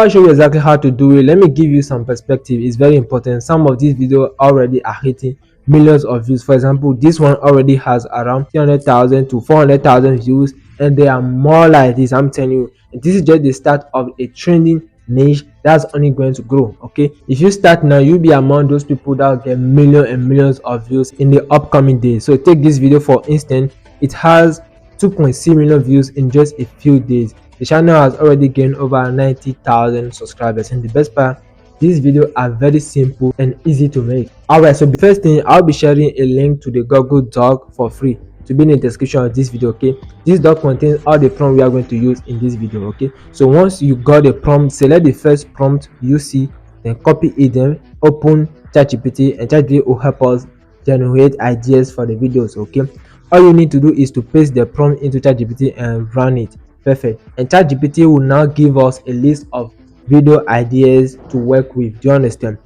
I'll show you exactly how to do it. Let me give you some perspective. It's very important. Some of these videos already are hitting millions of views. For example, this one already has around 300,000 to 400,000 views, and there are more like this. I'm telling you, and this is just the start of a trending niche that's only going to grow. Okay, if you start now, you'll be among those people that will get millions and millions of views in the upcoming days. So take this video for instance. It has 2.6 million views in just a few days. The channel has already gained over 90,000 subscribers, and the best part, these videos are very simple and easy to make. Alright, so the first thing, I'll be sharing a link to the Google Doc for free to be in the description of this video. Okay, this doc contains all the prompts we are going to use in this video. Okay, so once you got the prompt, select the first prompt you see, then copy it, then open ChatGPT, and ChatGPT will help us generate ideas for the videos. Okay, all you need to do is to paste the prompt into ChatGPT and run it. Perfect. And ChatGPT will now give us a list of video ideas to work with. Do you understand?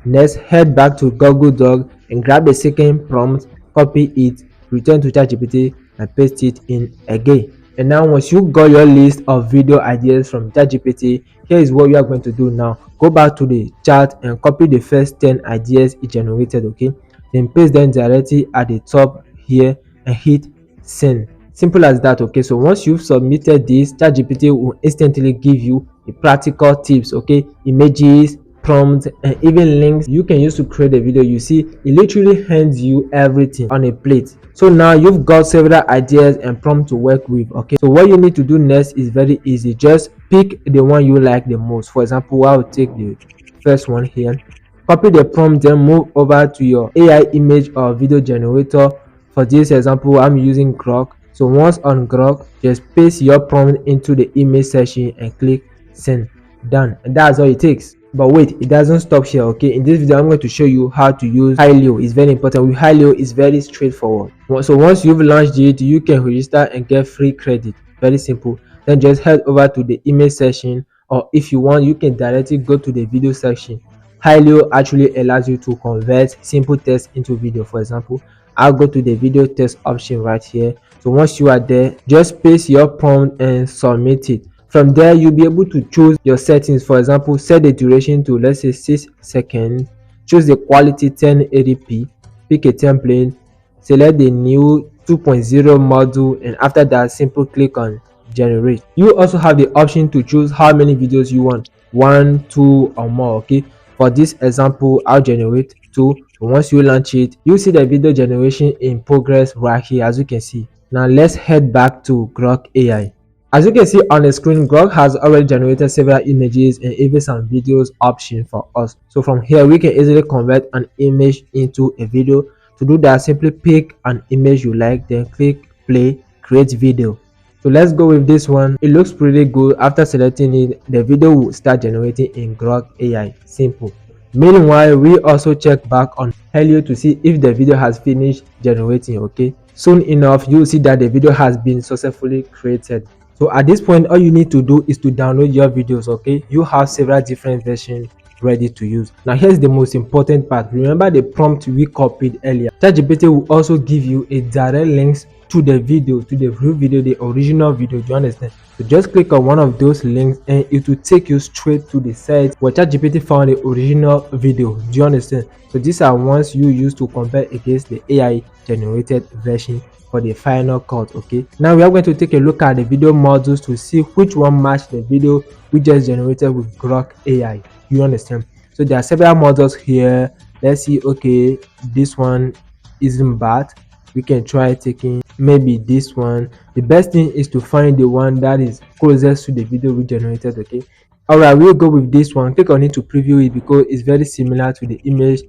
Next, head back to Google Doc and grab the second prompt, copy it, return to ChatGPT and paste it in again. And now once you got your list of video ideas from ChatGPT, here is what you are going to do now. Go back to the chat and copy the first 10 ideas it generated. Okay, then paste them directly at the top here and hit send. Simple as that. Okay, so once you've submitted this, ChatGPT will instantly give you the practical tips, okay, images, prompts, and even links you can use to create a video. You see, it literally hands you everything on a plate. So now you've got several ideas and prompts to work with. Okay, so what you need to do next is very easy. Just pick the one you like the most. For example, I'll take the first one here, copy the prompt, then move over to your AI image or video generator. For this example, I'm using Grok. So once on Grok, just paste your prompt into the image section and click send. Done. And that's all it takes. But wait, it doesn't stop here. Okay, in this video I'm going to show you how to use Hylio. It's very important. With Hylio, it's very straightforward. So once you've launched it, you can register and get free credit. Very simple. Then just head over to the image section, or if you want, you can directly go to the video section. Hylio actually allows you to convert simple text into video. For example, I'll go to the video text option right here. So once you are there, just paste your prompt and submit it. From there, you'll be able to choose your settings. For example, set the duration to, let's say, 6 seconds. Choose the quality 1080p. Pick a template. Select the new 2.0 module, and after that, simple click on generate. You also have the option to choose how many videos you want, 1, 2, or more. Okay, for this example, I'll generate 2. Once you launch it, you see the video generation in progress right here, as you can see. Now let's head back to Grok AI. As you can see on the screen, Grok has already generated several images and even some videos option for us. So from here, we can easily convert an image into a video. To do that, simply pick an image you like, then click play, create video. So let's go with this one. It looks pretty good. After selecting it, the video will start generating in Grok AI. Simple. Meanwhile, we also check back on Helio to see if the video has finished generating. Okay, soon enough you'll see that the video has been successfully created. So at this point, all you need to do is to download your videos. Okay, you have several different versions ready to use. Now here's the most important part. Remember the prompt we copied earlier. ChatGPT will also give you a direct links to the video, to the real video, the original video. Do you understand? So just click on one of those links and it will take you straight to the site where ChatGPT found the original video. Do you understand? So these are ones you use to compare against the AI generated version for the final cut. Okay, now we are going to take a look at the video modules to see which one match the video we just generated with Grok AI. You understand? So there are several models here. Let's see. Okay, this one isn't bad. We can try taking maybe this one. The best thing is to find the one that is closest to the video we generated. Okay, all right, we'll go with this one. Click on it to preview it because it's very similar to the image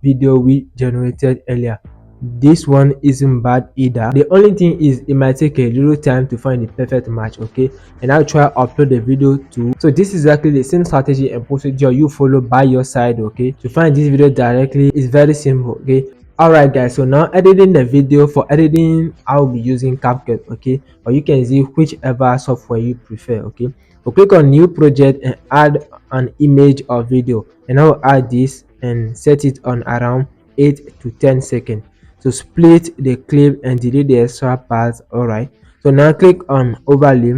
video we generated earlier. This one isn't bad either. The only thing is it might take a little time to find the perfect match. Okay, and I'll try upload the video too. So this is exactly the same strategy and procedure you follow by your side. Okay, to find this video directly is very simple. Okay, alright guys, so now editing the video. For editing, I'll be using CapCut. Okay, or you can see whichever software you prefer. Okay, so click on new project and add an image or video, and I'll add this and set it on around 8 to 10 seconds. So split the clip and delete the extra parts. All right, so now click on overlay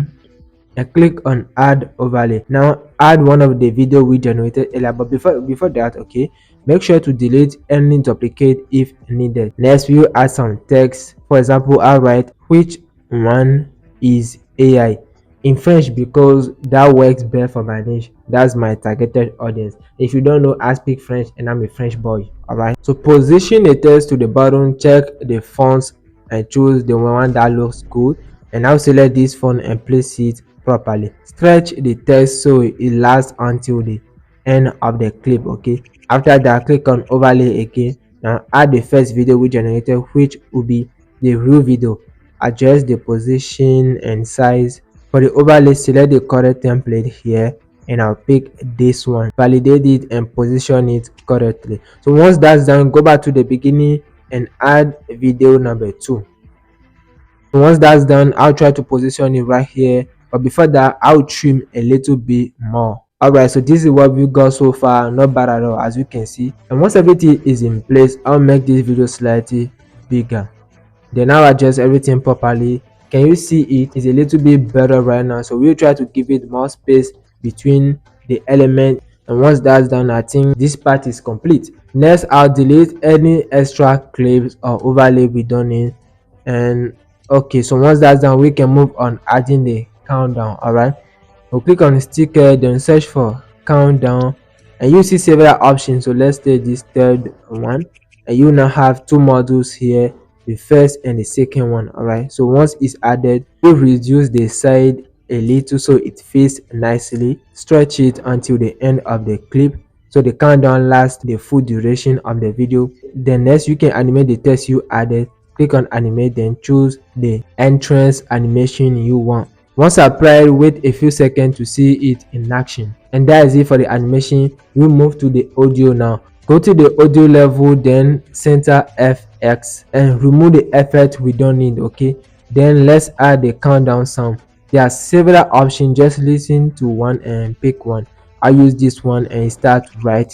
and click on add overlay. Now add one of the video we generated earlier, but before that, okay, make sure to delete any duplicate if needed. Next, we will add some text. For example, I'll write which one is AI in French because that works better for my niche. That's my targeted audience. If you don't know, I speak French and I'm a French boy. All right, so position the text to the bottom, check the fonts and choose the one that looks good, and now select this font and place it properly. Stretch the text so it lasts until the end of the clip. Okay, after that, click on overlay again. Now add the first video we generated, which will be the real video. Adjust the position and size. For the overlay, select the correct template here, and I'll pick this one, validate it and position it correctly. So once that's done, go back to the beginning and add video number 2. Once that's done, I'll try to position it right here, but before that, I'll trim a little bit more. Alright, so this is what we got so far. Not bad at all, as you can see. And once everything is in place, I'll make this video slightly bigger. Then I'll adjust everything properly. Can you see it is a little bit better right now? So we'll try to give it more space between the element, and once that's done, I think this part is complete. Next, I'll delete any extra clips or overlay we don't need. And okay, so once that's done, we can move on adding the countdown. All right, we'll click on the sticker, then search for countdown, and you see several options. So let's take this third one, and you now have two modules here, the first and the second one. All right, so once it's added, we reduce the side a little so it fits nicely. Stretch it until the end of the clip so the countdown lasts the full duration of the video. Then next, you can animate the text you added. Click on animate, then choose the entrance animation you want. Once applied, wait a few seconds to see it in action. And that is it for the animation. We move to the audio now. Go to the audio level, then center FX and remove the effect we don't need. Okay, then let's add the countdown sound. There are several options, just listen to one and pick one. I use this one and start right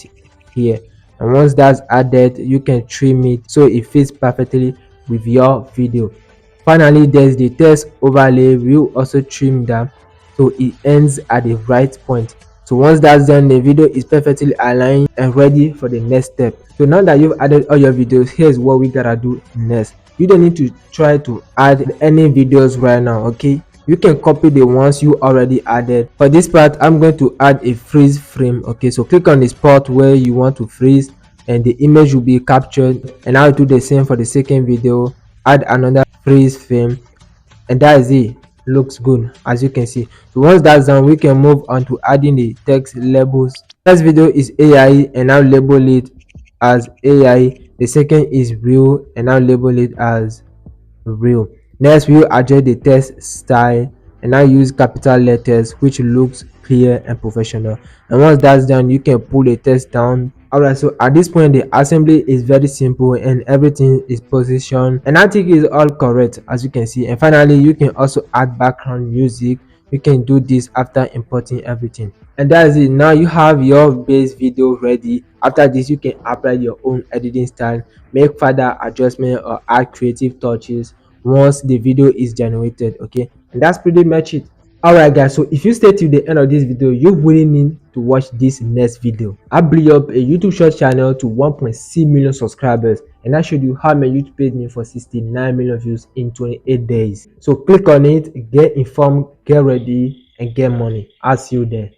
here. And once that's added, you can trim it so it fits perfectly with your video. Finally, there's the text overlay. We'll also trim that so it ends at the right point. So once that's done, the video is perfectly aligned and ready for the next step. So now that you've added all your videos, here's what we gotta do next. You don't need to try to add any videos right now. Okay, you can copy the ones you already added. For this part, I'm going to add a freeze frame. Okay, so click on the spot where you want to freeze and the image will be captured, and I'll do the same for the second video. Add another freeze frame, and that is it. Looks good, as you can see. So once that's done, we can move on to adding the text labels. First video is AI, and I'll label it as AI. The second is real, and I'll label it as real. Next, we'll adjust the text style, and I use capital letters which looks clear and professional. And once that's done, you can pull the text down. Alright, so at this point the assembly is very simple and everything is positioned, and I think it's all correct, as you can see. And finally, you can also add background music. You can do this after importing everything, and that's it. Now you have your base video ready. After this, you can apply your own editing style, make further adjustment or add creative touches once the video is generated. Okay, and that's pretty much it. Alright guys, so if you stay till the end of this video, you really need to watch this next video. I blew up a YouTube short channel to 1.6 million subscribers, and I showed you how my YouTube paid me for 69 million views in 28 days. So click on it, get informed, get ready and get money. I'll see you there.